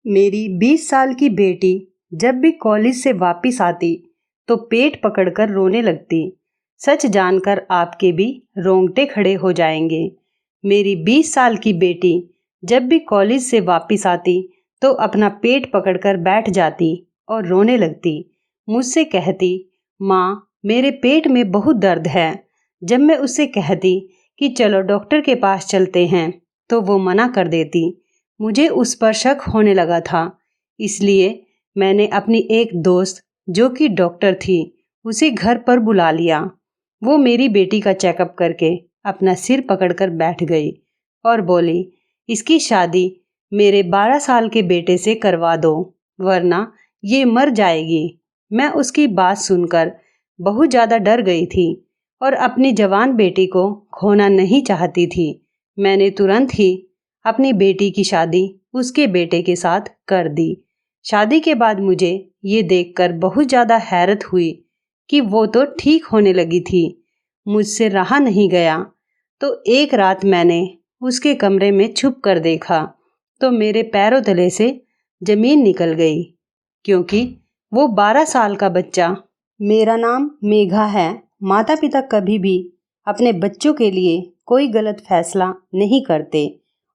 मेरी 20 साल की बेटी जब भी कॉलेज से वापस आती तो पेट पकड़कर रोने लगती। सच जानकर आपके भी रोंगटे खड़े हो जाएंगे। मेरी 20 साल की बेटी जब भी कॉलेज से वापस आती तो अपना पेट पकड़कर बैठ जाती और रोने लगती। मुझसे कहती, माँ मेरे पेट में बहुत दर्द है। जब मैं उससे कहती कि चलो डॉक्टर के पास चलते हैं तो वो मना कर देती। मुझे उस पर शक होने लगा था, इसलिए मैंने अपनी एक दोस्त जो कि डॉक्टर थी उसे घर पर बुला लिया। वो मेरी बेटी का चेकअप करके अपना सिर पकड़कर बैठ गई और बोली, इसकी शादी मेरे 12 साल के बेटे से करवा दो वरना ये मर जाएगी। मैं उसकी बात सुनकर बहुत ज़्यादा डर गई थी और अपनी जवान बेटी को खोना नहीं चाहती थी। मैंने तुरंत ही अपनी बेटी की शादी उसके बेटे के साथ कर दी। शादी के बाद मुझे ये देखकर बहुत ज़्यादा हैरत हुई कि वो तो ठीक होने लगी थी। मुझसे रहा नहीं गया तो एक रात मैंने उसके कमरे में छुप कर देखा तो मेरे पैरों तले से ज़मीन निकल गई, क्योंकि वो 12 साल का बच्चा। मेरा नाम मेघा है। माता पिता कभी भी अपने बच्चों के लिए कोई गलत फैसला नहीं करते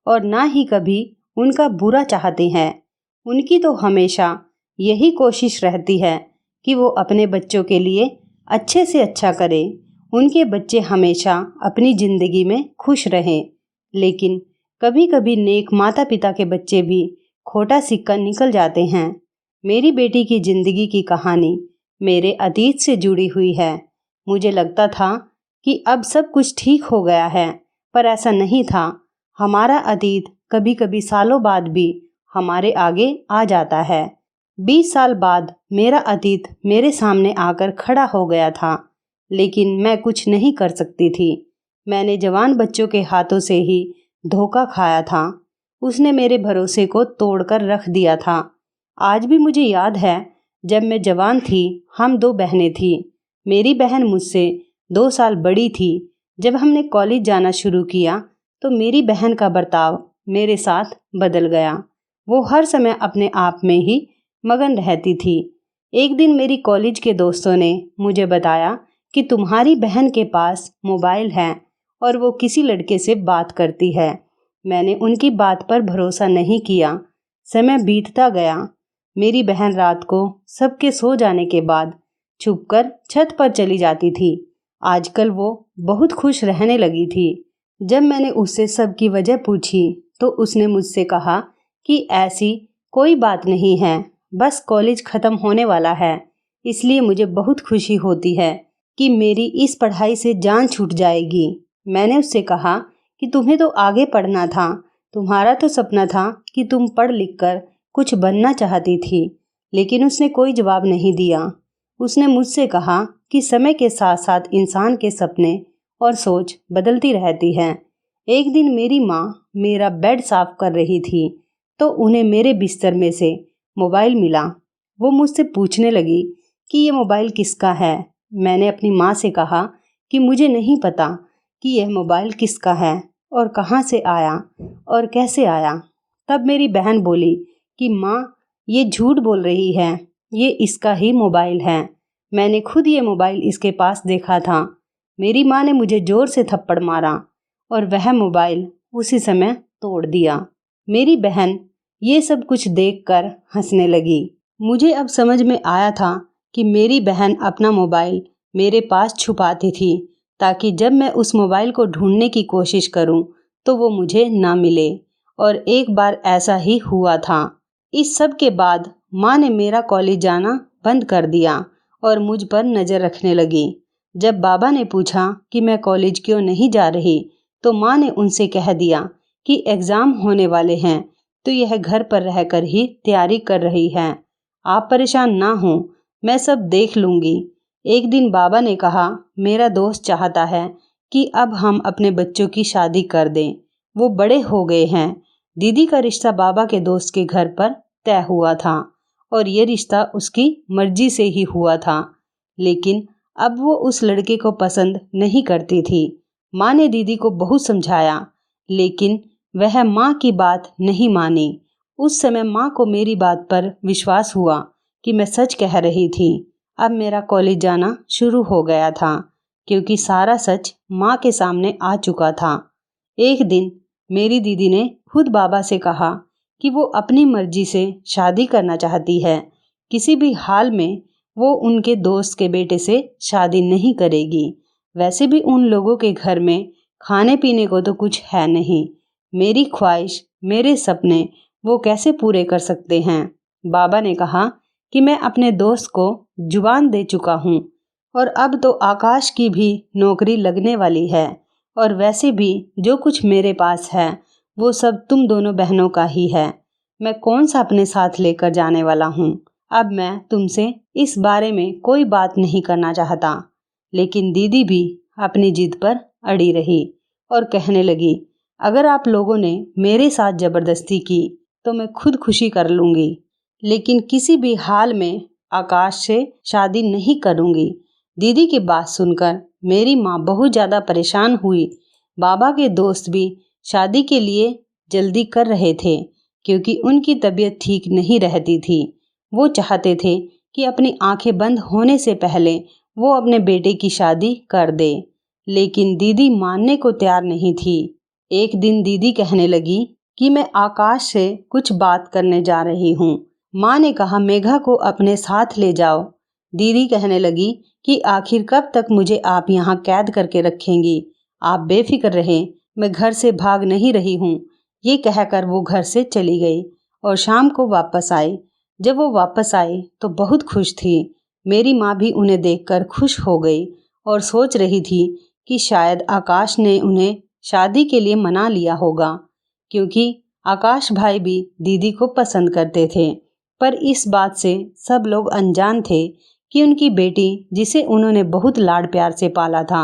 और ना ही कभी उनका बुरा चाहते हैं। उनकी तो हमेशा यही कोशिश रहती है कि वो अपने बच्चों के लिए अच्छे से अच्छा करें, उनके बच्चे हमेशा अपनी ज़िंदगी में खुश रहें। लेकिन कभी कभी नेक माता पिता के बच्चे भी खोटा सिक्का निकल जाते हैं। मेरी बेटी की ज़िंदगी की कहानी मेरे अतीत से जुड़ी हुई है। मुझे लगता था कि अब सब कुछ ठीक हो गया है, पर ऐसा नहीं था। हमारा अतीत कभी कभी सालों बाद भी हमारे आगे आ जाता है। 20 साल बाद मेरा अतीत मेरे सामने आकर खड़ा हो गया था, लेकिन मैं कुछ नहीं कर सकती थी। मैंने जवान बच्चों के हाथों से ही धोखा खाया था। उसने मेरे भरोसे को तोड़कर रख दिया था। आज भी मुझे याद है, जब मैं जवान थी हम 2 बहनें थी। मेरी बहन मुझसे 2 साल बड़ी थी। जब हमने कॉलेज जाना शुरू किया तो मेरी बहन का बर्ताव मेरे साथ बदल गया। वो हर समय अपने आप में ही मगन रहती थी। एक दिन मेरी कॉलेज के दोस्तों ने मुझे बताया कि तुम्हारी बहन के पास मोबाइल है और वो किसी लड़के से बात करती है। मैंने उनकी बात पर भरोसा नहीं किया। समय बीतता गया। मेरी बहन रात को सबके सो जाने के बाद छुपकर छत पर चली जाती थी। आजकल वो बहुत खुश रहने लगी थी। जब मैंने उससे सब की वजह पूछी तो उसने मुझसे कहा कि ऐसी कोई बात नहीं है, बस कॉलेज ख़त्म होने वाला है, इसलिए मुझे बहुत खुशी होती है कि मेरी इस पढ़ाई से जान छूट जाएगी। मैंने उससे कहा कि तुम्हें तो आगे पढ़ना था, तुम्हारा तो सपना था कि तुम पढ़ लिख कर कुछ बनना चाहती थी। लेकिन उसने कोई जवाब नहीं दिया। उसने मुझसे कहा कि समय के साथ साथ इंसान के सपने और सोच बदलती रहती है। एक दिन मेरी माँ मेरा बेड साफ कर रही थी तो उन्हें मेरे बिस्तर में से मोबाइल मिला। वो मुझसे पूछने लगी कि ये मोबाइल किसका है। मैंने अपनी माँ से कहा कि मुझे नहीं पता कि यह मोबाइल किसका है और कहाँ से आया और कैसे आया। तब मेरी बहन बोली कि माँ ये झूठ बोल रही है, ये इसका ही मोबाइल है, मैंने खुद ये मोबाइल इसके पास देखा था। मेरी माँ ने मुझे ज़ोर से थप्पड़ मारा और वह मोबाइल उसी समय तोड़ दिया। मेरी बहन ये सब कुछ देखकर हंसने लगी। मुझे अब समझ में आया था कि मेरी बहन अपना मोबाइल मेरे पास छुपाती थी ताकि जब मैं उस मोबाइल को ढूंढने की कोशिश करूं तो वो मुझे ना मिले। और एक बार ऐसा ही हुआ था। इस सब के बाद माँ ने मेरा कॉलेज जाना बंद कर दिया और मुझ पर नज़र रखने लगी। जब बाबा ने पूछा कि मैं कॉलेज क्यों नहीं जा रही तो माँ ने उनसे कह दिया कि एग्ज़ाम होने वाले हैं तो यह घर पर रहकर ही तैयारी कर रही है, आप परेशान ना हो, मैं सब देख लूँगी। एक दिन बाबा ने कहा, मेरा दोस्त चाहता है कि अब हम अपने बच्चों की शादी कर दें, वो बड़े हो गए हैं। दीदी का रिश्ता बाबा के दोस्त के घर पर तय हुआ था और ये रिश्ता उसकी मर्जी से ही हुआ था, लेकिन अब वो उस लड़के को पसंद नहीं करती थी। माँ ने दीदी को बहुत समझाया, लेकिन वह माँ की बात नहीं मानी। उस समय माँ को मेरी बात पर विश्वास हुआ कि मैं सच कह रही थी। अब मेरा कॉलेज जाना शुरू हो गया था, क्योंकि सारा सच माँ के सामने आ चुका था। एक दिन मेरी दीदी ने खुद बाबा से कहा कि वो अपनी मर्जी से शादी करना चाहती है। किसी भी हाल में वो उनके दोस्त के बेटे से शादी नहीं करेगी। वैसे भी उन लोगों के घर में खाने पीने को तो कुछ है नहीं। मेरी ख्वाहिश, मेरे सपने वो कैसे पूरे कर सकते हैं। बाबा ने कहा कि मैं अपने दोस्त को जुबान दे चुका हूँ और अब तो आकाश की भी नौकरी लगने वाली है, और वैसे भी जो कुछ मेरे पास है वो सब तुम दोनों बहनों का ही है। मैं कौन सा अपने साथ लेकर जाने वाला हूँ। अब मैं तुमसे इस बारे में कोई बात नहीं करना चाहता। लेकिन दीदी भी अपनी जिद पर अड़ी रही और कहने लगी, अगर आप लोगों ने मेरे साथ जबरदस्ती की तो मैं खुद खुशी कर लूँगी, लेकिन किसी भी हाल में आकाश से शादी नहीं करूँगी। दीदी की बात सुनकर मेरी माँ बहुत ज़्यादा परेशान हुई। बाबा के दोस्त भी शादी के लिए जल्दी कर रहे थे, क्योंकि उनकी तबीयत ठीक नहीं रहती थी। वो चाहते थे कि अपनी आंखें बंद होने से पहले वो अपने बेटे की शादी कर दे, लेकिन दीदी मानने को तैयार नहीं थी। एक दिन दीदी कहने लगी कि मैं आकाश से कुछ बात करने जा रही हूँ। माँ ने कहा मेघा को अपने साथ ले जाओ। दीदी कहने लगी कि आखिर कब तक मुझे आप यहाँ कैद करके रखेंगी। आप बेफिक्र रहें, मैं घर से भाग नहीं रही हूँ। ये कहकर वो घर से चली गई और शाम को वापस आई। जब वो वापस आई तो बहुत खुश थी। मेरी माँ भी उन्हें देखकर खुश हो गई और सोच रही थी कि शायद आकाश ने उन्हें शादी के लिए मना लिया होगा, क्योंकि आकाश भाई भी दीदी को पसंद करते थे। पर इस बात से सब लोग अनजान थे कि उनकी बेटी, जिसे उन्होंने बहुत लाड प्यार से पाला था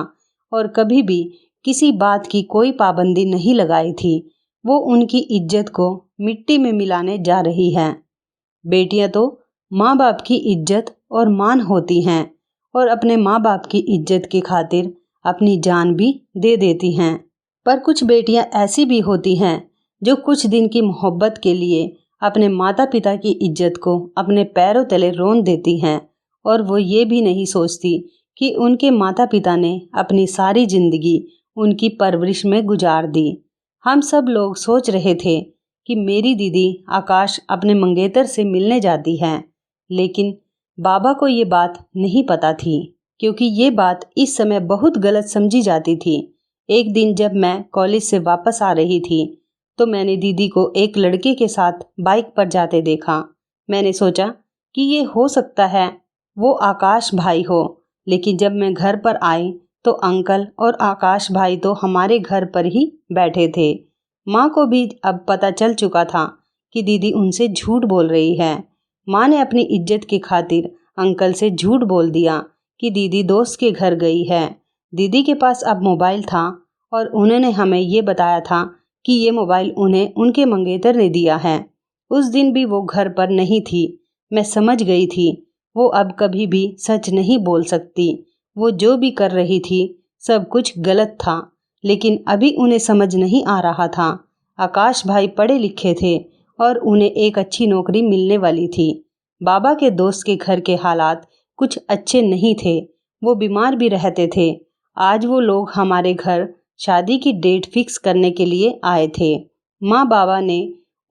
और कभी भी किसी बात की कोई पाबंदी नहीं लगाई थी, वो उनकी इज्जत को मिट्टी में मिलाने जा रही है। बेटियां तो माँ बाप की इज्जत और मान होती हैं और अपने माँ बाप की इज्जत की खातिर अपनी जान भी दे देती हैं। पर कुछ बेटियां ऐसी भी होती हैं जो कुछ दिन की मोहब्बत के लिए अपने माता पिता की इज्जत को अपने पैरों तले रोन देती हैं, और वो ये भी नहीं सोचती कि उनके माता पिता ने अपनी सारी जिंदगी उनकी परवरिश में गुजार दी। हम सब लोग सोच रहे थे कि मेरी दीदी आकाश अपने मंगेतर से मिलने जाती है, लेकिन बाबा को ये बात नहीं पता थी, क्योंकि ये बात इस समय बहुत गलत समझी जाती थी। एक दिन जब मैं कॉलेज से वापस आ रही थी तो मैंने दीदी को एक लड़के के साथ बाइक पर जाते देखा। मैंने सोचा कि ये हो सकता है वो आकाश भाई हो, लेकिन जब मैं घर पर आई तो अंकल और आकाश भाई तो हमारे घर पर ही बैठे थे। माँ को भी अब पता चल चुका था कि दीदी उनसे झूठ बोल रही है। माँ ने अपनी इज्जत की खातिर अंकल से झूठ बोल दिया कि दीदी दोस्त के घर गई है। दीदी के पास अब मोबाइल था और उन्होंने हमें ये बताया था कि ये मोबाइल उन्हें उनके मंगेतर ने दिया है। उस दिन भी वो घर पर नहीं थी। मैं समझ गई थी वो अब कभी भी सच नहीं बोल सकती। वो जो भी कर रही थी सब कुछ गलत था, लेकिन अभी उन्हें समझ नहीं आ रहा था। आकाश भाई पढ़े लिखे थे और उन्हें एक अच्छी नौकरी मिलने वाली थी। बाबा के दोस्त के घर के हालात कुछ अच्छे नहीं थे, वो बीमार भी रहते थे। आज वो लोग हमारे घर शादी की डेट फिक्स करने के लिए आए थे। माँ बाबा ने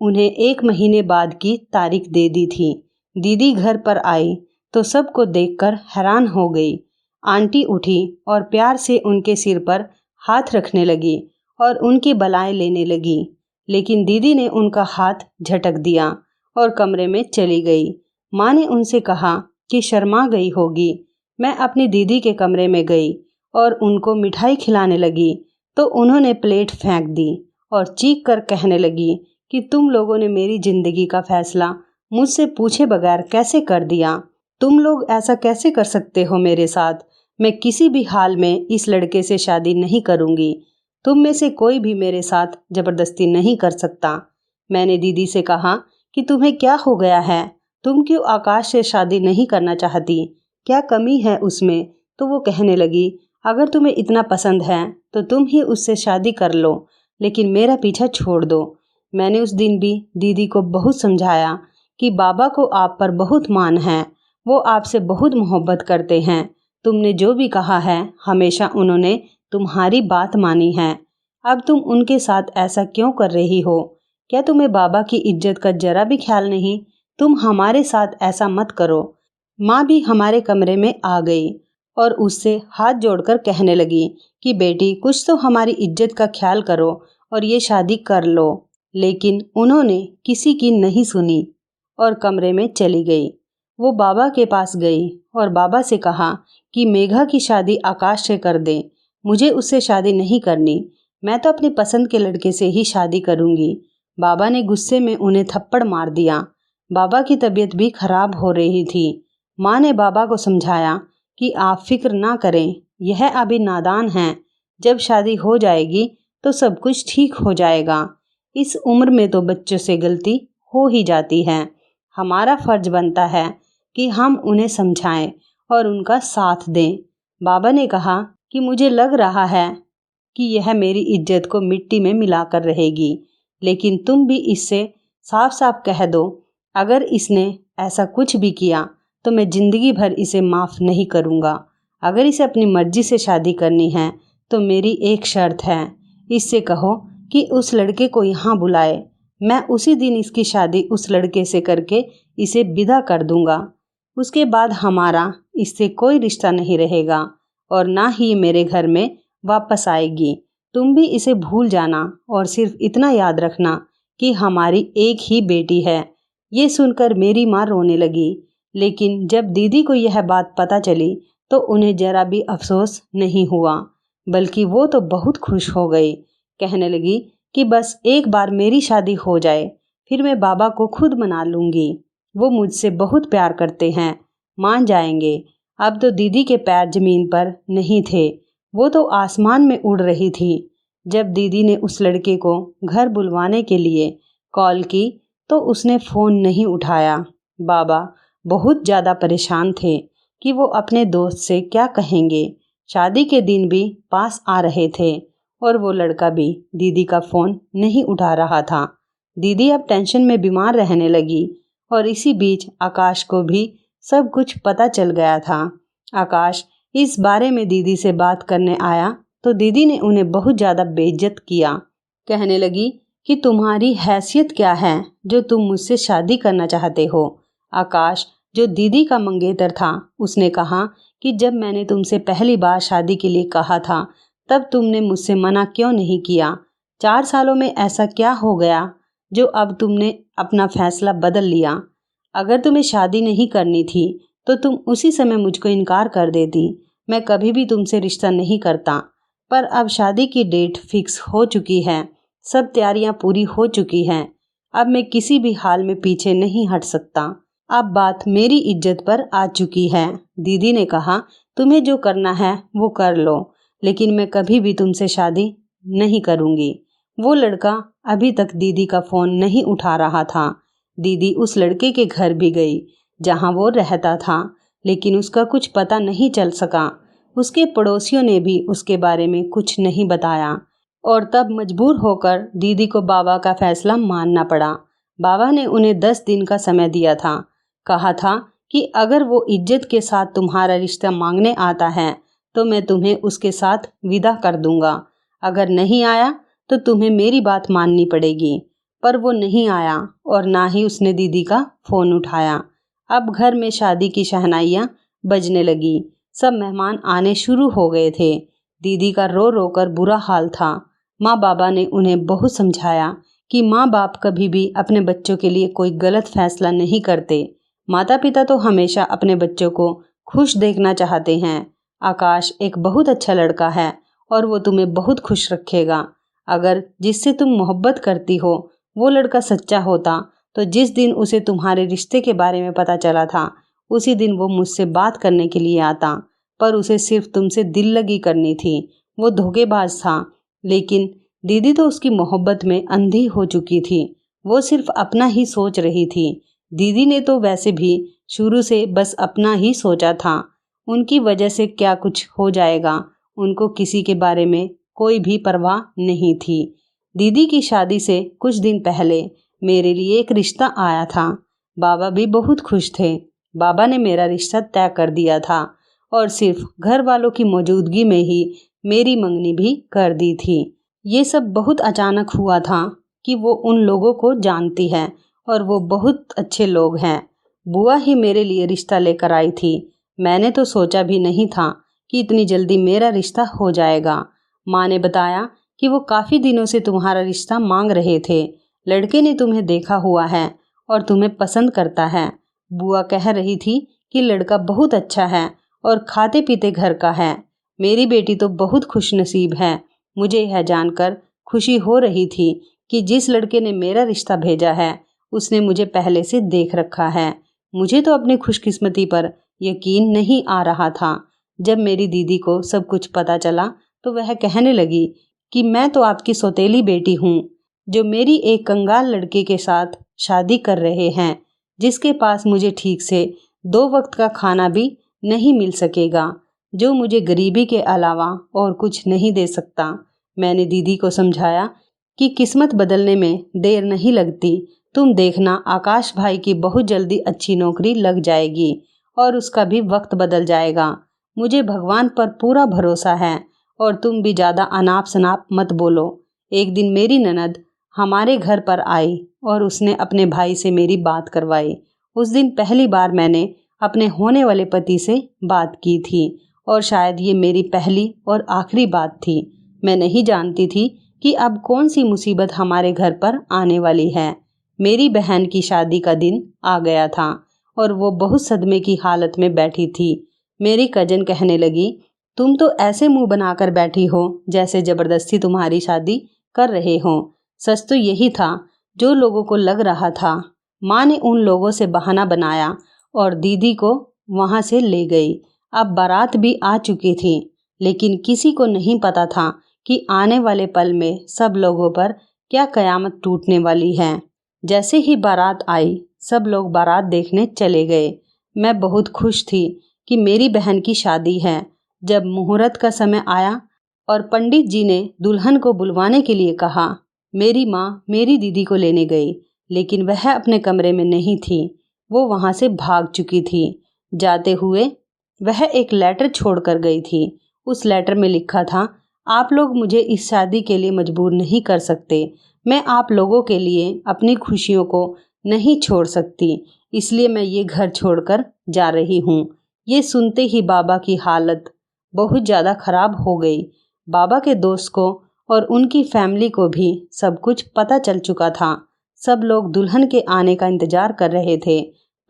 उन्हें 1 महीने बाद की तारीख दे दी थी। दीदी घर पर आई तो सबको देखकर हैरान हो गई। आंटी उठी और प्यार से उनके सिर पर हाथ रखने लगी और उनकी बलाएं लेने लगी, लेकिन दीदी ने उनका हाथ झटक दिया और कमरे में चली गई। माँ ने उनसे कहा कि शर्मा गई होगी। मैं अपनी दीदी के कमरे में गई और उनको मिठाई खिलाने लगी तो उन्होंने प्लेट फेंक दी और चीख कर कहने लगी कि तुम लोगों ने मेरी जिंदगी का फैसला मुझसे पूछे बगैर कैसे कर दिया। तुम लोग ऐसा कैसे कर सकते हो मेरे साथ। मैं किसी भी हाल में इस लड़के से शादी नहीं करूंगी। तुम में से कोई भी मेरे साथ जबरदस्ती नहीं कर सकता। मैंने दीदी से कहा कि तुम्हें क्या हो गया है, तुम क्यों आकाश से शादी नहीं करना चाहती, क्या कमी है उसमें। तो वो कहने लगी, अगर तुम्हें इतना पसंद है तो तुम ही उससे शादी कर लो, लेकिन मेरा पीछा छोड़ दो। मैंने उस दिन भी दीदी को बहुत समझाया कि बाबा को आप पर बहुत मान है, वो आपसे बहुत मोहब्बत करते हैं। तुमने जो भी कहा है हमेशा उन्होंने तुम्हारी बात मानी है। अब तुम उनके साथ ऐसा क्यों कर रही हो? क्या तुम्हें बाबा की इज्जत का जरा भी ख्याल नहीं? तुम हमारे साथ ऐसा मत करो। माँ भी हमारे कमरे में आ गई और उससे हाथ जोड़कर कहने लगी कि बेटी कुछ तो हमारी इज्जत का ख्याल करो और ये शादी कर लो। लेकिन उन्होंने किसी की नहीं सुनी और कमरे में चली गई। वो बाबा के पास गई और बाबा से कहा कि मेघा की शादी आकाश से कर दें। मुझे उससे शादी नहीं करनी, मैं तो अपनी पसंद के लड़के से ही शादी करूंगी। बाबा ने गुस्से में उन्हें थप्पड़ मार दिया। बाबा की तबीयत भी खराब हो रही थी। माँ ने बाबा को समझाया कि आप फिक्र ना करें, यह अभी नादान है, जब शादी हो जाएगी तो सब कुछ ठीक हो जाएगा। इस उम्र में तो बच्चों से गलती हो ही जाती है। हमारा फर्ज बनता है कि हम उन्हें समझाएं और उनका साथ दें। बाबा ने कहा कि मुझे लग रहा है कि यह मेरी इज्जत को मिट्टी में मिलाकर रहेगी, लेकिन तुम भी इससे साफ साफ कह दो, अगर इसने ऐसा कुछ भी किया तो मैं ज़िंदगी भर इसे माफ़ नहीं करूँगा। अगर इसे अपनी मर्जी से शादी करनी है तो मेरी एक शर्त है, इससे कहो कि उस लड़के को यहाँ बुलाए। मैं उसी दिन इसकी शादी उस लड़के से करके इसे विदा कर दूँगा। उसके बाद हमारा इससे कोई रिश्ता नहीं रहेगा और ना ही ये मेरे घर में वापस आएगी। तुम भी इसे भूल जाना और सिर्फ इतना याद रखना कि हमारी एक ही बेटी है। ये सुनकर मेरी माँ रोने लगी, लेकिन जब दीदी को यह बात पता चली तो उन्हें जरा भी अफसोस नहीं हुआ, बल्कि वो तो बहुत खुश हो गई। कहने लगी कि बस एक बार मेरी शादी हो जाए, फिर मैं बाबा को खुद मना लूँगी। वो मुझसे बहुत प्यार करते हैं, मान जाएंगे। अब तो दीदी के पैर जमीन पर नहीं थे, वो तो आसमान में उड़ रही थी। जब दीदी ने उस लड़के को घर बुलवाने के लिए कॉल की तो उसने फ़ोन नहीं उठाया। बाबा बहुत ज़्यादा परेशान थे कि वो अपने दोस्त से क्या कहेंगे। शादी के दिन भी पास आ रहे थे और वो लड़का भी दीदी का फ़ोन नहीं उठा रहा था। दीदी अब टेंशन में बीमार रहने लगी और इसी बीच आकाश को भी सब कुछ पता चल गया था। आकाश इस बारे में दीदी से बात करने आया तो दीदी ने उन्हें बहुत ज़्यादा बेइज्जत किया। कहने लगी कि तुम्हारी हैसियत क्या है जो तुम मुझसे शादी करना चाहते हो। आकाश जो दीदी का मंगेतर था, उसने कहा कि जब मैंने तुमसे पहली बार शादी के लिए कहा था तब तुमने मुझसे मना क्यों नहीं किया? 4 सालों में ऐसा क्या हो गया जो अब तुमने अपना फैसला बदल लिया? अगर तुम्हें शादी नहीं करनी थी तो तुम उसी समय मुझको इनकार कर देती। मैं कभी भी तुमसे रिश्ता नहीं करता। पर अब शादी की डेट फिक्स हो चुकी है, सब तैयारियां पूरी हो चुकी हैं। अब मैं किसी भी हाल में पीछे नहीं हट सकता। अब बात मेरी इज्जत पर आ चुकी है। दीदी ने कहा तुम्हें जो करना है वो कर लो, लेकिन मैं कभी भी तुमसे शादी नहीं करूँगी। वो लड़का अभी तक दीदी का फ़ोन नहीं उठा रहा था। दीदी उस लड़के के घर भी गई जहाँ वो रहता था, लेकिन उसका कुछ पता नहीं चल सका। उसके पड़ोसियों ने भी उसके बारे में कुछ नहीं बताया और तब मजबूर होकर दीदी को बाबा का फैसला मानना पड़ा। बाबा ने उन्हें 10 दिन का समय दिया था। कहा था कि अगर वो इज्जत के साथ तुम्हारा रिश्ता मांगने आता है तो मैं तुम्हें उसके साथ विदा कर दूंगा। अगर नहीं आया तो तुम्हें मेरी बात माननी पड़ेगी। पर वो नहीं आया और ना ही उसने दीदी का फ़ोन उठाया। अब घर में शादी की शहनाइयाँ बजने लगी। सब मेहमान आने शुरू हो गए थे। दीदी का रो रो कर बुरा हाल था। माँ बाबा ने उन्हें बहुत समझाया कि माँ बाप कभी भी अपने बच्चों के लिए कोई गलत फैसला नहीं करते। माता पिता तो हमेशा अपने बच्चों को खुश देखना चाहते हैं। आकाश एक बहुत अच्छा लड़का है और वो तुम्हें बहुत खुश रखेगा। अगर जिससे तुम मोहब्बत करती हो वो लड़का सच्चा होता तो जिस दिन उसे तुम्हारे रिश्ते के बारे में पता चला था उसी दिन वो मुझसे बात करने के लिए आता। पर उसे सिर्फ तुमसे दिल लगी करनी थी। वो धोखेबाज था। लेकिन दीदी तो उसकी मोहब्बत में अंधी हो चुकी थी। वो सिर्फ अपना ही सोच रही थी। दीदी ने तो वैसे भी शुरू से बस अपना ही सोचा था। उनकी वजह से क्या कुछ हो जाएगा, उनको किसी के बारे में कोई भी परवाह नहीं थी। दीदी की शादी से कुछ दिन पहले मेरे लिए एक रिश्ता आया था। बाबा भी बहुत खुश थे। बाबा ने मेरा रिश्ता तय कर दिया था और सिर्फ घर वालों की मौजूदगी में ही मेरी मंगनी भी कर दी थी। ये सब बहुत अचानक हुआ था कि वो उन लोगों को जानती है और वो बहुत अच्छे लोग हैं। बुआ ही मेरे लिए रिश्ता लेकर आई थी। मैंने तो सोचा भी नहीं था कि इतनी जल्दी मेरा रिश्ता हो जाएगा। माँ ने बताया कि वो काफ़ी दिनों से तुम्हारा रिश्ता मांग रहे थे। लड़के ने तुम्हें देखा हुआ है और तुम्हें पसंद करता है। बुआ कह रही थी कि लड़का बहुत अच्छा है और खाते पीते घर का है। मेरी बेटी तो बहुत खुशनसीब है। मुझे यह जानकर खुशी हो रही थी कि जिस लड़के ने मेरा रिश्ता भेजा है उसने मुझे पहले से देख रखा है। मुझे तो अपनी खुशकिस्मती पर यकीन नहीं आ रहा था। जब मेरी दीदी को सब कुछ पता चला तो वह कहने लगी कि मैं तो आपकी सौतेली बेटी हूँ, जो मेरी एक कंगाल लड़के के साथ शादी कर रहे हैं, जिसके पास मुझे ठीक से 2 वक्त का खाना भी नहीं मिल सकेगा, जो मुझे गरीबी के अलावा और कुछ नहीं दे सकता। मैंने दीदी को समझाया कि किस्मत बदलने में देर नहीं लगती। तुम देखना, आकाश भाई की बहुत जल्दी अच्छी नौकरी लग जाएगी और उसका भी वक्त बदल जाएगा। मुझे भगवान पर पूरा भरोसा है और तुम भी ज़्यादा अनाप शनाप मत बोलो। एक दिन मेरी ननद हमारे घर पर आई और उसने अपने भाई से मेरी बात करवाई। उस दिन पहली बार मैंने अपने होने वाले पति से बात की थी और शायद ये मेरी पहली और आखिरी बात थी। मैं नहीं जानती थी कि अब कौन सी मुसीबत हमारे घर पर आने वाली है। मेरी बहन की शादी का दिन आ गया था और वो बहुत सदमे की हालत में बैठी थी। मेरी कजन कहने लगी, तुम तो ऐसे मुंह बनाकर बैठी हो जैसे जबरदस्ती तुम्हारी शादी कर रहे हो। सच तो यही था जो लोगों को लग रहा था। माँ ने उन लोगों से बहाना बनाया और दीदी को वहाँ से ले गई। अब बारात भी आ चुकी थी, लेकिन किसी को नहीं पता था कि आने वाले पल में सब लोगों पर क्या कयामत टूटने वाली है। जैसे ही बारात आई, सब लोग बारात देखने चले गए। मैं बहुत खुश थी कि मेरी बहन की शादी है। जब मुहूर्त का समय आया और पंडित जी ने दुल्हन को बुलवाने के लिए कहा, मेरी माँ मेरी दीदी को लेने गई, लेकिन वह अपने कमरे में नहीं थी। वो वहाँ से भाग चुकी थी। जाते हुए वह एक लेटर छोड़कर गई थी। उस लेटर में लिखा था, आप लोग मुझे इस शादी के लिए मजबूर नहीं कर सकते। मैं आप लोगों के लिए अपनी खुशियों को नहीं छोड़ सकती, इसलिए मैं ये घर छोड़कर जा रही हूँ। ये सुनते ही बाबा की हालत बहुत ज़्यादा ख़राब हो गई। बाबा के दोस्त को और उनकी फैमिली को भी सब कुछ पता चल चुका था। सब लोग दुल्हन के आने का इंतज़ार कर रहे थे,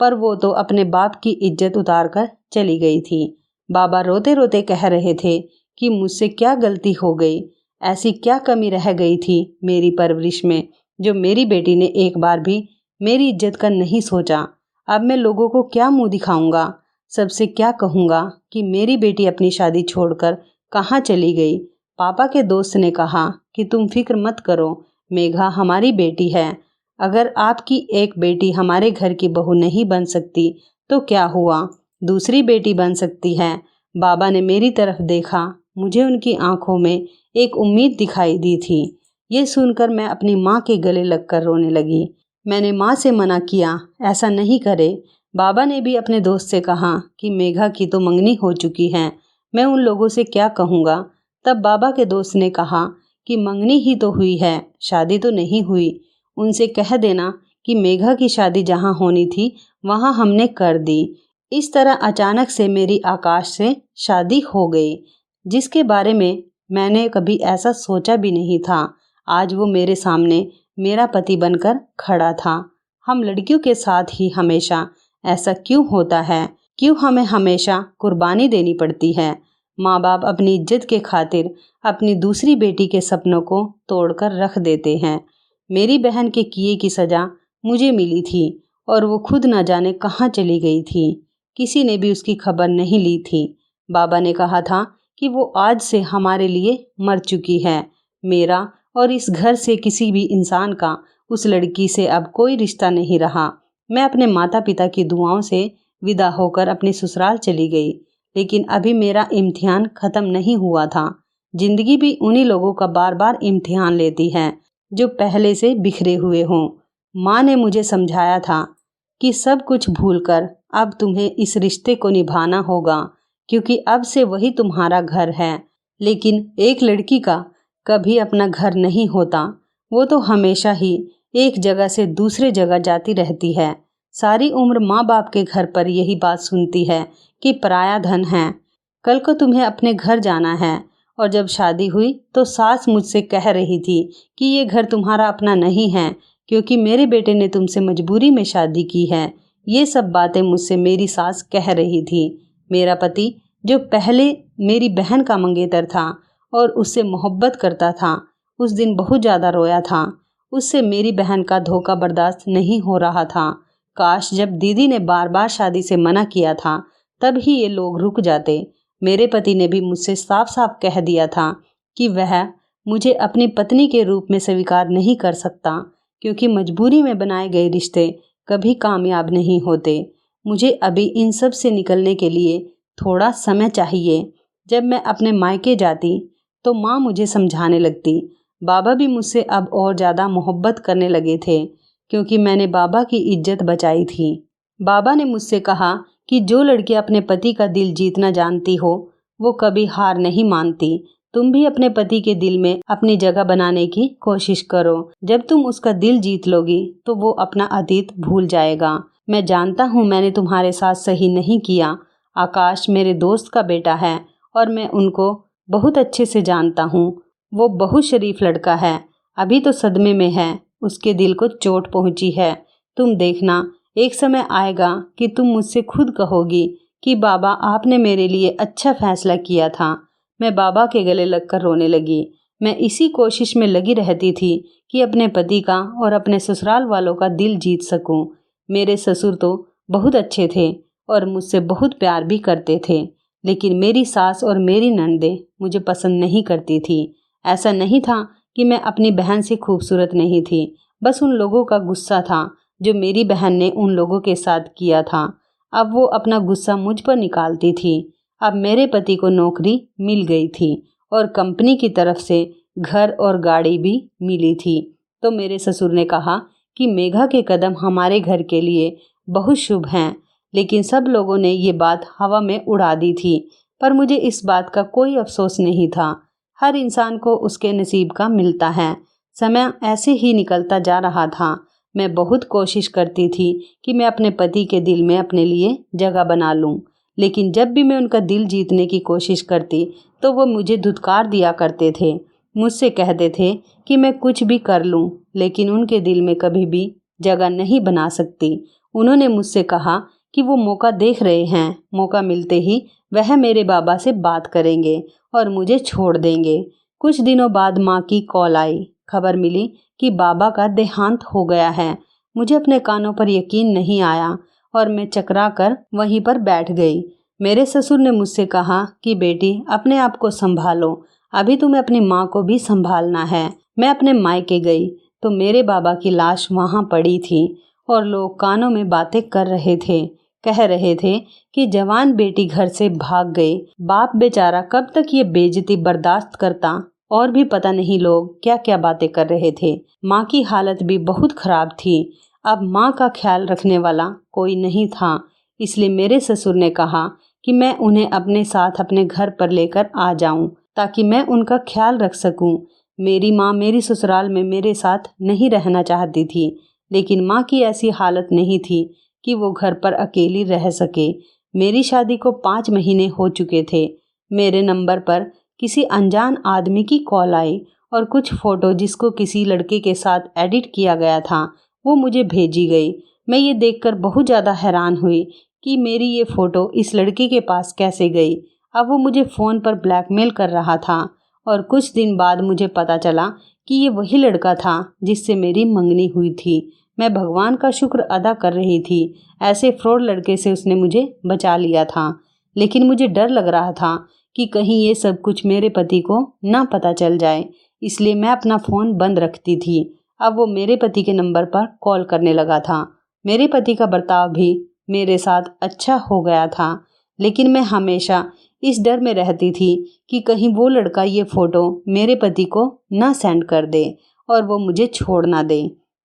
पर वो तो अपने बाप की इज्जत उतार कर चली गई थी। बाबा रोते रोते कह रहे थे कि मुझसे क्या गलती हो गई, ऐसी क्या कमी रह गई थी मेरी परवरिश में, जो मेरी बेटी ने एक बार भी मेरी इज्जत का नहीं सोचा। अब मैं लोगों को क्या मुंह दिखाऊंगा, सबसे क्या कहूँगा कि मेरी बेटी अपनी शादी छोड़कर कहाँ चली गई। पापा के दोस्त ने कहा कि तुम फिक्र मत करो, मेघा हमारी बेटी है। अगर आपकी एक बेटी हमारे घर की बहू नहीं बन सकती तो क्या हुआ, दूसरी बेटी बन सकती है। बाबा ने मेरी तरफ देखा। मुझे उनकी आंखों में एक उम्मीद दिखाई दी थी। ये सुनकर मैं अपनी माँ के गले लगकर रोने लगी। मैंने माँ से मना किया, ऐसा नहीं करे। बाबा ने भी अपने दोस्त से कहा कि मेघा की तो मंगनी हो चुकी है, मैं उन लोगों से क्या कहूँगा। तब बाबा के दोस्त ने कहा कि मंगनी ही तो हुई है, शादी तो नहीं हुई। उनसे कह देना कि मेघा की शादी जहाँ होनी थी वहाँ हमने कर दी। इस तरह अचानक से मेरी आकाश से शादी हो गई, जिसके बारे में मैंने कभी ऐसा सोचा भी नहीं था। आज वो मेरे सामने मेरा पति बनकर खड़ा था। हम लड़कियों के साथ ही हमेशा ऐसा क्यों होता है? क्यों हमें हमेशा कुर्बानी देनी पड़ती है? माँ बाप अपनी इज्जत के खातिर अपनी दूसरी बेटी के सपनों को तोड़कर रख देते हैं। मेरी बहन के किए की सज़ा मुझे मिली थी और वो खुद न जाने कहाँ चली गई थी। किसी ने भी उसकी खबर नहीं ली थी। बाबा ने कहा था कि वो आज से हमारे लिए मर चुकी है। मेरा और इस घर से किसी भी इंसान का उस लड़की से अब कोई रिश्ता नहीं रहा। मैं अपने माता पिता की दुआओं से विदा होकर अपने ससुराल चली गई, लेकिन अभी मेरा इम्तिहान ख़त्म नहीं हुआ था। ज़िंदगी भी उन्हीं लोगों का बार बार इम्तिहान लेती है जो पहले से बिखरे हुए हों। माँ ने मुझे समझाया था कि सब कुछ भूलकर अब तुम्हें इस रिश्ते को निभाना होगा, क्योंकि अब से वही तुम्हारा घर है। लेकिन एक लड़की का कभी अपना घर नहीं होता, वो तो हमेशा ही एक जगह से दूसरे जगह जाती रहती है। सारी उम्र माँ बाप के घर पर यही बात सुनती है कि पराया धन है, कल को तुम्हें अपने घर जाना है। और जब शादी हुई तो सास मुझसे कह रही थी कि ये घर तुम्हारा अपना नहीं है, क्योंकि मेरे बेटे ने तुमसे मजबूरी में शादी की है। ये सब बातें मुझसे मेरी सास कह रही थी। मेरा पति, जो पहले मेरी बहन का मंगेतर था और उससे मोहब्बत करता था, उस दिन बहुत ज़्यादा रोया था। उससे मेरी बहन का धोखा बर्दाश्त नहीं हो रहा था। काश जब दीदी ने बार बार शादी से मना किया था तब ही ये लोग रुक जाते। मेरे पति ने भी मुझसे साफ साफ कह दिया था कि वह मुझे अपनी पत्नी के रूप में स्वीकार नहीं कर सकता, क्योंकि मजबूरी में बनाए गए रिश्ते कभी कामयाब नहीं होते। मुझे अभी इन सब से निकलने के लिए थोड़ा समय चाहिए। जब मैं अपने मायके जाती तो माँ मुझे समझाने लगती। बाबा भी मुझसे अब और ज़्यादा मोहब्बत करने लगे थे, क्योंकि मैंने बाबा की इज्जत बचाई थी। बाबा ने मुझसे कहा कि जो लड़की अपने पति का दिल जीतना जानती हो वो कभी हार नहीं मानती। तुम भी अपने पति के दिल में अपनी जगह बनाने की कोशिश करो। जब तुम उसका दिल जीत लोगी तो वो अपना अतीत भूल जाएगा। मैं जानता हूँ मैंने तुम्हारे साथ सही नहीं किया। आकाश मेरे दोस्त का बेटा है और मैं उनको बहुत अच्छे से जानता हूँ। वो बहुत शरीफ लड़का है, अभी तो सदमे में है, उसके दिल को चोट पहुँची है। तुम देखना, एक समय आएगा कि तुम मुझसे खुद कहोगी कि बाबा आपने मेरे लिए अच्छा फैसला किया था। मैं बाबा के गले लगकर रोने लगी। मैं इसी कोशिश में लगी रहती थी कि अपने पति का और अपने ससुराल वालों का दिल जीत सकूं। मेरे ससुर तो बहुत अच्छे थे और मुझसे बहुत प्यार भी करते थे, लेकिन मेरी सास और मेरी ननदें मुझे पसंद नहीं करती थी। ऐसा नहीं था कि मैं अपनी बहन से खूबसूरत नहीं थी, बस उन लोगों का गुस्सा था जो मेरी बहन ने उन लोगों के साथ किया था। अब वो अपना गुस्सा मुझ पर निकालती थी। अब मेरे पति को नौकरी मिल गई थी और कंपनी की तरफ से घर और गाड़ी भी मिली थी। तो मेरे ससुर ने कहा कि मेघा के कदम हमारे घर के लिए बहुत शुभ हैं, लेकिन सब लोगों ने ये बात हवा में उड़ा दी थी। पर मुझे इस बात का कोई अफसोस नहीं था। हर इंसान को उसके नसीब का मिलता है। समय ऐसे ही निकलता जा रहा था। मैं बहुत कोशिश करती थी कि मैं अपने पति के दिल में अपने लिए जगह बना लूं, लेकिन जब भी मैं उनका दिल जीतने की कोशिश करती तो वो मुझे धुतकार दिया करते थे। मुझसे कहते थे कि मैं कुछ भी कर लूं, लेकिन उनके दिल में कभी भी जगह नहीं बना सकती। उन्होंने मुझसे कहा कि वो मौका देख रहे हैं, मौका मिलते ही वह मेरे बाबा से बात करेंगे और मुझे छोड़ देंगे। कुछ दिनों बाद माँ की कॉल आई। खबर मिली कि बाबा का देहांत हो गया है। मुझे अपने कानों पर यकीन नहीं आया और मैं चकरा कर वहीं पर बैठ गई। मेरे ससुर ने मुझसे कहा कि बेटी, अपने आप को संभालो, अभी तुम्हें अपनी माँ को भी संभालना है। मैं अपने मायके गई तो मेरे बाबा की लाश वहाँ पड़ी थी और लोग कानों में बातें कर रहे थे। कह रहे थे कि जवान बेटी घर से भाग गई, बाप बेचारा कब तक ये बेइज्जती बर्दाश्त करता। और भी पता नहीं लोग क्या क्या बातें कर रहे थे। माँ की हालत भी बहुत खराब थी। अब माँ का ख्याल रखने वाला कोई नहीं था, इसलिए मेरे ससुर ने कहा कि मैं उन्हें अपने साथ अपने घर पर लेकर आ जाऊं ताकि मैं उनका ख्याल रख सकूं। मेरी माँ मेरी ससुराल में मेरे साथ नहीं रहना चाहती थी, लेकिन माँ की ऐसी हालत नहीं थी कि वो घर पर अकेली रह सके। मेरी शादी को 5 महीने हो चुके थे। मेरे नंबर पर किसी अनजान आदमी की कॉल आई और कुछ फ़ोटो जिसको किसी लड़के के साथ एडिट किया गया था वो मुझे भेजी गई। मैं ये देखकर बहुत ज़्यादा हैरान हुई कि मेरी ये फ़ोटो इस लड़के के पास कैसे गई। अब वो मुझे फ़ोन पर ब्लैकमेल कर रहा था और कुछ दिन बाद मुझे पता चला कि ये वही लड़का था जिससे मेरी मंगनी हुई थी। मैं भगवान का शुक्र अदा कर रही थी, ऐसे फ्रॉड लड़के से उसने मुझे बचा लिया था। लेकिन मुझे डर लग रहा था कि कहीं ये सब कुछ मेरे पति को ना पता चल जाए, इसलिए मैं अपना फ़ोन बंद रखती थी। अब वो मेरे पति के नंबर पर कॉल करने लगा था। मेरे पति का बर्ताव भी मेरे साथ अच्छा हो गया था, लेकिन मैं हमेशा इस डर में रहती थी कि कहीं वो लड़का ये फ़ोटो मेरे पति को ना सेंड कर दे और वो मुझे छोड़ ना दे।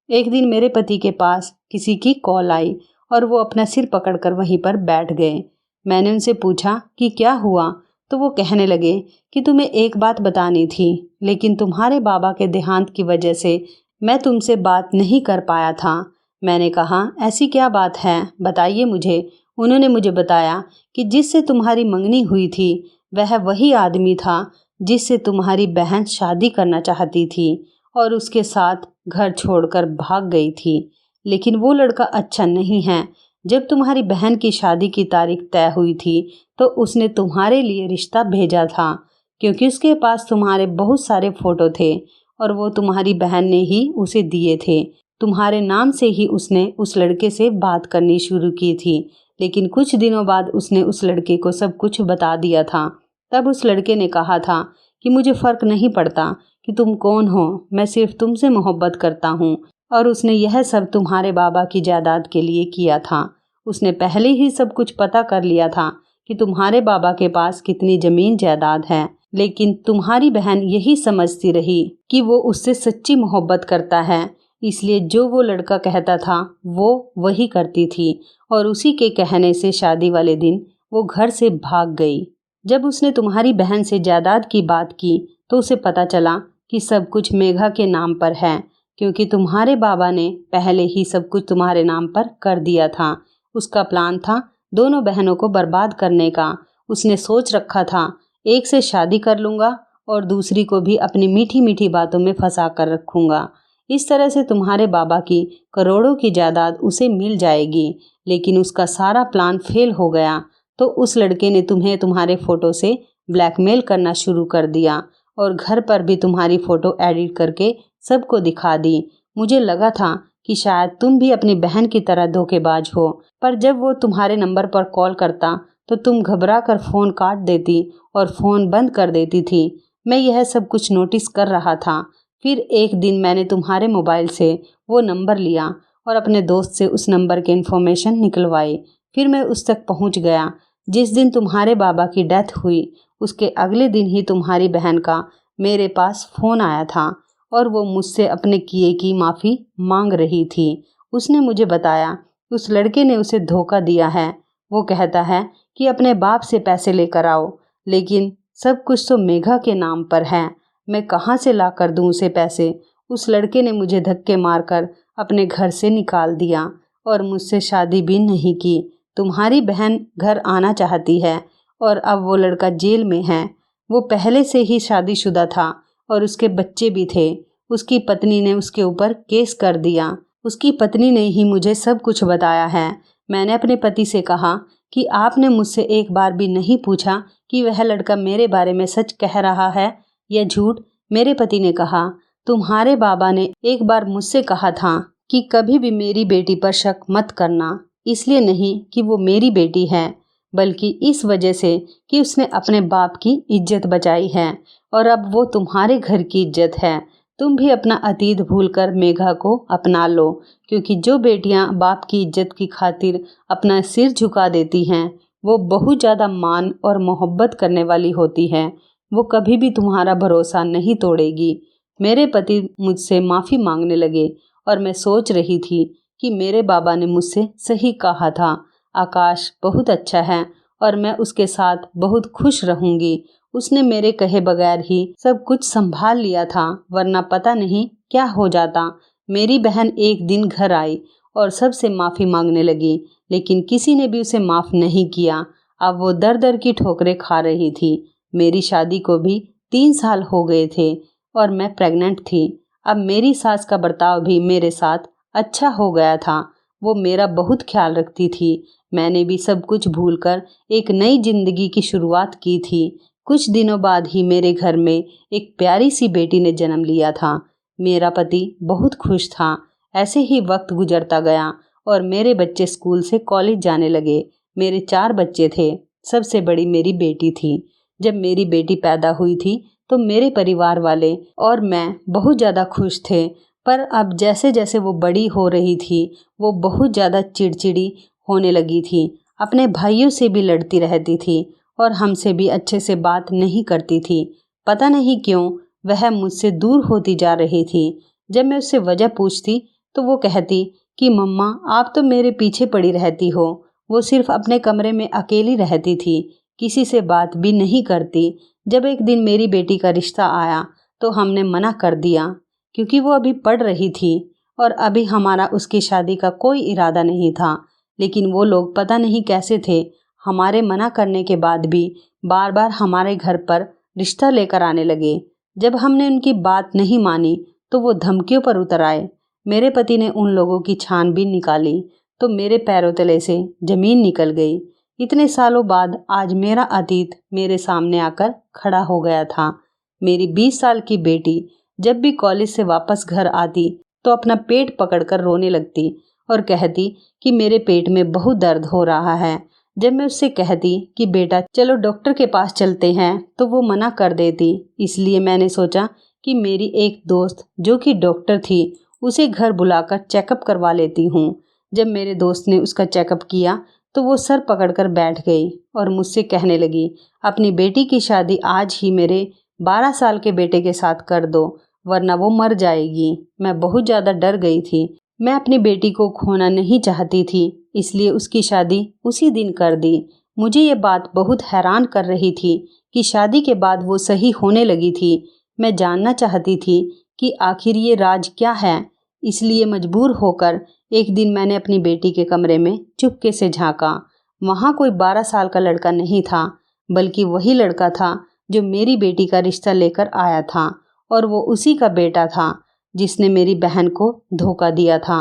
एक दिन मेरे पति के पास किसी की कॉल आई और वो अपना सिर पकड़कर वहीं पर बैठ गए। मैंने उनसे पूछा कि क्या हुआ, तो वो कहने लगे कि तुम्हें एक बात बतानी थी, लेकिन तुम्हारे बाबा के देहांत की वजह से मैं तुमसे बात नहीं कर पाया था। मैंने कहा, ऐसी क्या बात है, बताइए मुझे। उन्होंने मुझे बताया कि जिससे तुम्हारी मंगनी हुई थी वह वही आदमी था जिससे तुम्हारी बहन शादी करना चाहती थी और उसके साथ घर छोड़कर भाग गई थी। लेकिन वो लड़का अच्छा नहीं है। जब तुम्हारी बहन की शादी की तारीख तय हुई थी तो उसने तुम्हारे लिए रिश्ता भेजा था, क्योंकि उसके पास तुम्हारे बहुत सारे फोटो थे और वो तुम्हारी बहन ने ही उसे दिए थे। तुम्हारे नाम से ही उसने उस लड़के से बात करनी शुरू की थी, लेकिन कुछ दिनों बाद उसने उस लड़के को सब कुछ बता दिया था। तब उस लड़के ने कहा था कि मुझे फ़र्क नहीं पड़ता कि तुम कौन हो, मैं सिर्फ तुमसे मोहब्बत करता हूँ। और उसने यह सब तुम्हारे बाबा की जायदाद के लिए किया था। उसने पहले ही सब कुछ पता कर लिया था कि तुम्हारे बाबा के पास कितनी ज़मीन जायदाद है, लेकिन तुम्हारी बहन यही समझती रही कि वो उससे सच्ची मोहब्बत करता है, इसलिए जो वो लड़का कहता था वो वही करती थी और उसी के कहने से शादी वाले दिन वो घर से भाग गई। जब उसने तुम्हारी बहन से जायदाद की बात की तो उसे पता चला कि सब कुछ मेघा के नाम पर है, क्योंकि तुम्हारे बाबा ने पहले ही सब कुछ तुम्हारे नाम पर कर दिया था। उसका प्लान था दोनों बहनों को बर्बाद करने का। उसने सोच रखा था एक से शादी कर लूँगा और दूसरी को भी अपनी मीठी मीठी बातों में फंसा कर रखूँगा। इस तरह से तुम्हारे बाबा की करोड़ों की जायदाद उसे मिल जाएगी। लेकिन उसका सारा प्लान फेल हो गया तो उस लड़के ने तुम्हें तुम्हारे फ़ोटो से ब्लैकमेल करना शुरू कर दिया और घर पर भी तुम्हारी फ़ोटो एडिट करके सबको दिखा दी। मुझे लगा था कि शायद तुम भी अपनी बहन की तरह धोखेबाज हो, पर जब वो तुम्हारे नंबर पर कॉल करता तो तुम घबरा कर फ़ोन काट देती और फ़ोन बंद कर देती थी। मैं यह सब कुछ नोटिस कर रहा था। फिर एक दिन मैंने तुम्हारे मोबाइल से वो नंबर लिया और अपने दोस्त से उस नंबर के इन्फॉर्मेशन निकलवाई। फिर मैं उस तक पहुंच गया। जिस दिन तुम्हारे बाबा की डेथ हुई उसके अगले दिन ही तुम्हारी बहन का मेरे पास फ़ोन आया था और वो मुझसे अपने किए की माफ़ी मांग रही थी। उसने मुझे बताया उस लड़के ने उसे धोखा दिया है। वो कहता है कि अपने बाप से पैसे लेकर आओ, लेकिन सब कुछ तो मेघा के नाम पर है। मैं कहाँ से ला कर दूँ उसे पैसे। उस लड़के ने मुझे धक्के मारकर अपने घर से निकाल दिया और मुझसे शादी भी नहीं की। तुम्हारी बहन घर आना चाहती है और अब वो लड़का जेल में है। वो पहले से ही शादीशुदा था और उसके बच्चे भी थे। उसकी पत्नी ने उसके ऊपर केस कर दिया। उसकी पत्नी ने ही मुझे सब कुछ बताया है। मैंने अपने पति से कहा कि आपने मुझसे एक बार भी नहीं पूछा कि वह लड़का मेरे बारे में सच कह रहा है या झूठ। मेरे पति ने कहा, तुम्हारे बाबा ने एक बार मुझसे कहा था कि कभी भी मेरी बेटी पर शक मत करना, इसलिए नहीं कि वो मेरी बेटी है, बल्कि इस वजह से कि उसने अपने बाप की इज्जत बचाई है और अब वो तुम्हारे घर की इज्जत है। तुम भी अपना अतीत भूलकर मेघा को अपना लो, क्योंकि जो बेटियां बाप की इज्जत की खातिर अपना सिर झुका देती हैं वो बहुत ज़्यादा मान और मोहब्बत करने वाली होती हैं। वो कभी भी तुम्हारा भरोसा नहीं तोड़ेगी। मेरे पति मुझसे माफ़ी मांगने लगे और मैं सोच रही थी कि मेरे बाबा ने मुझसे सही कहा था। आकाश बहुत अच्छा है और मैं उसके साथ बहुत खुश रहूंगी। उसने मेरे कहे बगैर ही सब कुछ संभाल लिया था, वरना पता नहीं क्या हो जाता। मेरी बहन एक दिन घर आई और सबसे माफ़ी मांगने लगी, लेकिन किसी ने भी उसे माफ़ नहीं किया। अब वो दर दर की ठोकरें खा रही थी। मेरी शादी को भी 3 साल हो गए थे और मैं प्रेग्नेंट थी। अब मेरी सास का बर्ताव भी मेरे साथ अच्छा हो गया था। वो मेरा बहुत ख्याल रखती थी। मैंने भी सब कुछ भूलकर एक नई जिंदगी की शुरुआत की थी। कुछ दिनों बाद ही मेरे घर में एक प्यारी सी बेटी ने जन्म लिया था। मेरा पति बहुत खुश था। ऐसे ही वक्त गुजरता गया और मेरे बच्चे स्कूल से कॉलेज जाने लगे। मेरे 4 बच्चे थे। सबसे बड़ी मेरी बेटी थी। जब मेरी बेटी पैदा हुई थी तो मेरे परिवार वाले और मैं बहुत ज़्यादा खुश थे, पर अब जैसे जैसे वो बड़ी हो रही थी वो बहुत ज़्यादा चिड़चिड़ी होने लगी थी। अपने भाइयों से भी लड़ती रहती थी और हमसे भी अच्छे से बात नहीं करती थी। पता नहीं क्यों वह मुझसे दूर होती जा रही थी। जब मैं उससे वजह पूछती तो वो कहती कि मम्मा आप तो मेरे पीछे पड़ी रहती हो। वो सिर्फ अपने कमरे में अकेली रहती थी, किसी से बात भी नहीं करती। जब एक दिन मेरी बेटी का रिश्ता आया तो हमने मना कर दिया, क्योंकि वो अभी पढ़ रही थी और अभी हमारा उसकी शादी का कोई इरादा नहीं था। लेकिन वो लोग पता नहीं कैसे थे, हमारे मना करने के बाद भी बार बार हमारे घर पर रिश्ता लेकर आने लगे। जब हमने उनकी बात नहीं मानी तो वो धमकियों पर उतर आए। मेरे पति ने उन लोगों की छानबीन निकाली तो मेरे पैरों तले से जमीन निकल गई। इतने सालों बाद आज मेरा अतीत मेरे सामने आकर खड़ा हो गया था। मेरी 20 साल की बेटी जब भी कॉलेज से वापस घर आती तो अपना पेट पकड़कर रोने लगती और कहती कि मेरे पेट में बहुत दर्द हो रहा है। जब मैं उससे कहती कि बेटा चलो डॉक्टर के पास चलते हैं तो वो मना कर देती। इसलिए मैंने सोचा कि मेरी एक दोस्त जो कि डॉक्टर थी उसे घर बुलाकर चेकअप करवा लेती हूँ। जब मेरे दोस्त ने उसका चेकअप किया तो वो सर पकड़कर बैठ गई और मुझसे कहने लगी, अपनी बेटी की शादी आज ही मेरे 12 साल के बेटे के साथ कर दो, वरना वो मर जाएगी। मैं बहुत ज़्यादा डर गई थी। मैं अपनी बेटी को खोना नहीं चाहती थी, इसलिए उसकी शादी उसी दिन कर दी। मुझे ये बात बहुत हैरान कर रही थी कि शादी के बाद वो सही होने लगी थी। मैं जानना चाहती थी कि आखिर ये राज क्या है। इसलिए मजबूर होकर एक दिन मैंने अपनी बेटी के कमरे में चुपके से झांका। वहाँ कोई 12 साल का लड़का नहीं था, बल्कि वही लड़का था जो मेरी बेटी का रिश्ता लेकर आया था, और वो उसी का बेटा था जिसने मेरी बहन को धोखा दिया था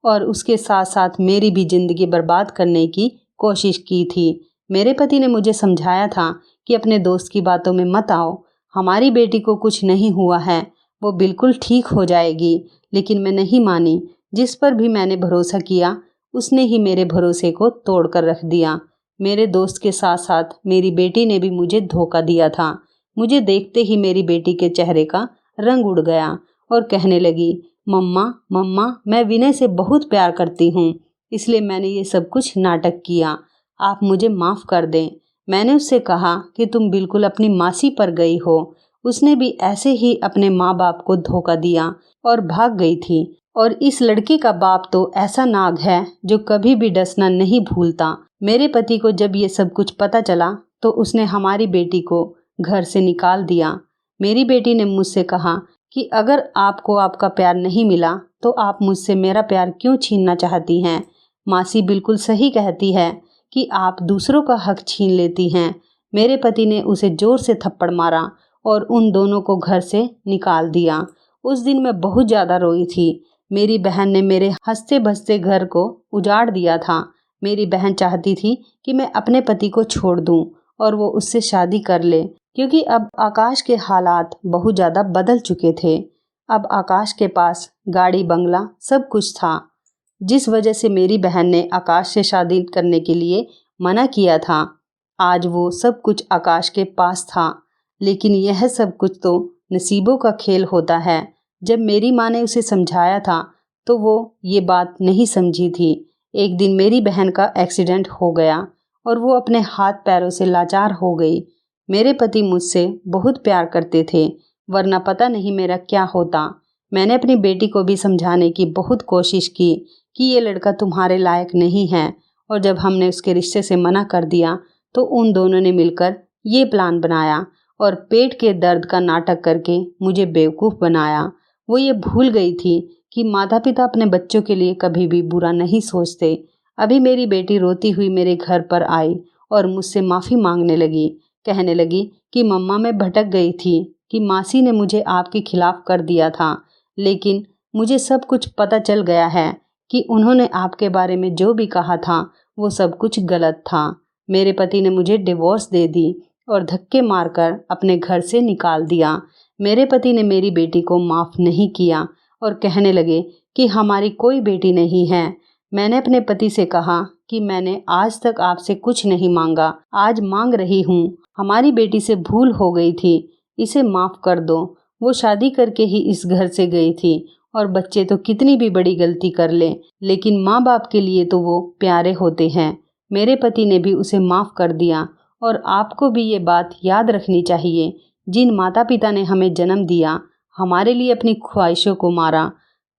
और उसके साथ साथ मेरी भी ज़िंदगी बर्बाद करने की कोशिश की थी। मेरे पति ने मुझे समझाया था कि अपने दोस्त की बातों में मत आओ, हमारी बेटी को कुछ नहीं हुआ है, वो बिल्कुल ठीक हो जाएगी। लेकिन मैं नहीं मानी। जिस पर भी मैंने भरोसा किया उसने ही मेरे भरोसे को तोड़ कर रख दिया। मेरे दोस्त के साथ साथ मेरी बेटी ने भी मुझे धोखा दिया था। मुझे देखते ही मेरी बेटी के चेहरे का रंग उड़ गया और कहने लगी, मम्मा मम्मा मैं विनय से बहुत प्यार करती हूँ, इसलिए मैंने ये सब कुछ नाटक किया, आप मुझे माफ़ कर दें। मैंने उससे कहा कि तुम बिल्कुल अपनी मासी पर गई हो। उसने भी ऐसे ही अपने माँ बाप को धोखा दिया और भाग गई थी। और इस लड़के का बाप तो ऐसा नाग है जो कभी भी डसना नहीं भूलता। मेरे पति को जब ये सब कुछ पता चला तो उसने हमारी बेटी को घर से निकाल दिया। मेरी बेटी ने मुझसे कहा कि अगर आपको आपका प्यार नहीं मिला तो आप मुझसे मेरा प्यार क्यों छीनना चाहती हैं। मासी बिल्कुल सही कहती है कि आप दूसरों का हक छीन लेती हैं। मेरे पति ने उसे जोर से थप्पड़ मारा और उन दोनों को घर से निकाल दिया। उस दिन मैं बहुत ज़्यादा रोई थी। मेरी बहन ने मेरे हंसते बसते घर को उजाड़ दिया था। मेरी बहन चाहती थी कि मैं अपने पति को छोड़ दूं और वो उससे शादी कर ले, क्योंकि अब आकाश के हालात बहुत ज़्यादा बदल चुके थे। अब आकाश के पास गाड़ी बंगला सब कुछ था, जिस वजह से मेरी बहन ने आकाश से शादी करने के लिए मना किया था। आज वो सब कुछ आकाश के पास था, लेकिन यह सब कुछ तो नसीबों का खेल होता है। जब मेरी माँ ने उसे समझाया था तो वो ये बात नहीं समझी थी। एक दिन मेरी बहन का एक्सीडेंट हो गया और वो अपने हाथ पैरों से लाचार हो गई। मेरे पति मुझसे बहुत प्यार करते थे, वरना पता नहीं मेरा क्या होता। मैंने अपनी बेटी को भी समझाने की बहुत कोशिश की कि ये लड़का तुम्हारे लायक नहीं है, और जब हमने उसके रिश्ते से मना कर दिया तो उन दोनों ने मिलकर ये प्लान बनाया और पेट के दर्द का नाटक करके मुझे बेवकूफ़ बनाया। वो ये भूल गई थी कि माता पिता अपने बच्चों के लिए कभी भी बुरा नहीं सोचते। अभी मेरी बेटी रोती हुई मेरे घर पर आई और मुझसे माफ़ी मांगने लगी। कहने लगी कि मम्मा मैं भटक गई थी कि मासी ने मुझे आपके खिलाफ़ कर दिया था, लेकिन मुझे सब कुछ पता चल गया है कि उन्होंने आपके बारे में जो भी कहा था वो सब कुछ गलत था। मेरे पति ने मुझे डिवोर्स दे दी और धक्के मारकर अपने घर से निकाल दिया। मेरे पति ने मेरी बेटी को माफ़ नहीं किया और कहने लगे कि हमारी कोई बेटी नहीं है। मैंने अपने पति से कहा कि मैंने आज तक आपसे कुछ नहीं मांगा, आज मांग रही हूँ। हमारी बेटी से भूल हो गई थी, इसे माफ़ कर दो। वो शादी करके ही इस घर से गई थी, और बच्चे तो कितनी भी बड़ी गलती कर ले, लेकिन माँ बाप के लिए तो वो प्यारे होते हैं। मेरे पति ने भी उसे माफ़ कर दिया। और आपको भी ये बात याद रखनी चाहिए, जिन माता पिता ने हमें जन्म दिया हमारे लिए अपनी ख्वाहिशों को मारा,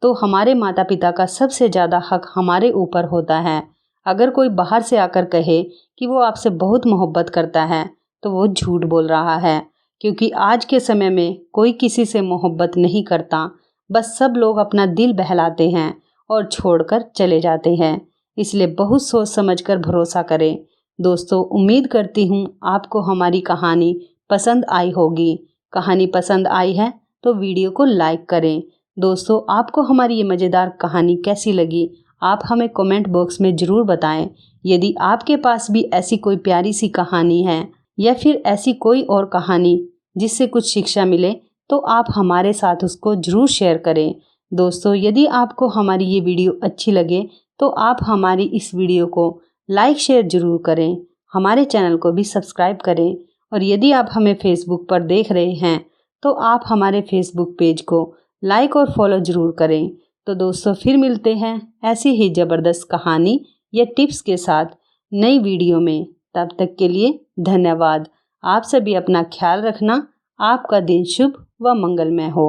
तो हमारे माता पिता का सबसे ज़्यादा हक हमारे ऊपर होता है। अगर कोई बाहर से आकर कहे कि वो आपसे बहुत मोहब्बत करता है तो वो झूठ बोल रहा है, क्योंकि आज के समय में कोई किसी से मोहब्बत नहीं करता। बस सब लोग अपना दिल बहलाते हैं और छोड़कर चले जाते हैं। इसलिए बहुत सोच समझकर भरोसा करें। दोस्तों, उम्मीद करती हूँ आपको हमारी कहानी पसंद आई होगी। कहानी पसंद आई है तो वीडियो को लाइक करें। दोस्तों, आपको हमारी ये मज़ेदार कहानी कैसी लगी, आप हमें कमेंट बॉक्स में ज़रूर बताएं। यदि आपके पास भी ऐसी कोई प्यारी सी कहानी है या फिर ऐसी कोई और कहानी जिससे कुछ शिक्षा मिले, तो आप हमारे साथ उसको ज़रूर शेयर करें। दोस्तों, यदि आपको हमारी ये वीडियो अच्छी लगे तो आप हमारी इस वीडियो को लाइक शेयर ज़रूर करें, हमारे चैनल को भी सब्सक्राइब करें। और यदि आप हमें फेसबुक पर देख रहे हैं तो आप हमारे फेसबुक पेज को लाइक और फॉलो ज़रूर करें। तो दोस्तों, फिर मिलते हैं ऐसी ही ज़बरदस्त कहानी या टिप्स के साथ नई वीडियो में। तब तक के लिए धन्यवाद। आप सभी अपना ख्याल रखना। आपका दिन शुभ व मंगलमय हो।